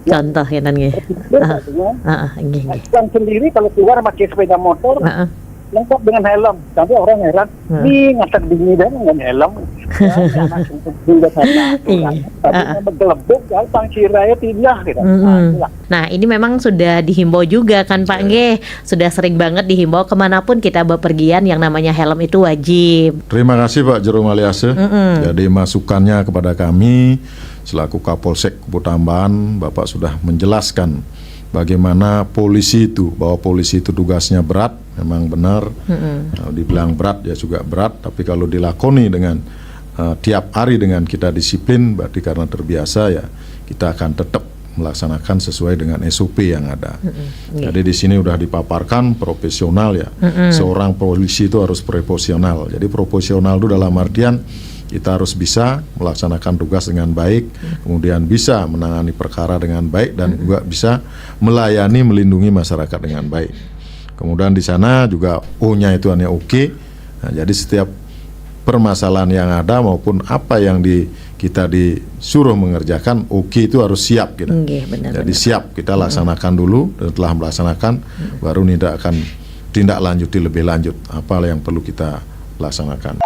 Contoh ya nggih. Yang sendiri kalau keluar pakai sepeda motor lengkap dengan helm, tapi orang heran, ini ngatak dingin dan dengan helm. Tapi bergelebuk, ya pangkirnya tidak. Gitu. Nah ini memang sudah dihimbau juga kan Pak Nggih, sudah sering banget dihimbau kemanapun kita bepergian yang namanya helm itu wajib. Terima kasih Pak Jerome Aliase. Jadi masukannya kepada kami selaku Kapolsek Kuputamban, Bapak sudah menjelaskan bagaimana polisi itu, bahwa polisi itu tugasnya berat, memang benar. Dibilang berat ya juga berat, tapi kalau dilakoni dengan tiap hari dengan kita disiplin, berarti karena terbiasa ya kita akan tetap melaksanakan sesuai dengan SOP yang ada. Jadi di sini udah dipaparkan profesional ya. Seorang polisi itu harus profesional. Jadi profesional itu dalam artian kita harus bisa melaksanakan tugas dengan baik, kemudian bisa menangani perkara dengan baik, dan juga bisa melayani, melindungi masyarakat dengan baik. Kemudian di sana juga O-nya itu hanya oke. Nah, jadi setiap permasalahan yang ada maupun apa yang kita disuruh mengerjakan, oke itu harus siap kita. Jadi siap kita laksanakan dulu, dan setelah melaksanakan baru tidak akan tindak lanjuti lebih lanjut apa yang perlu kita laksanakan.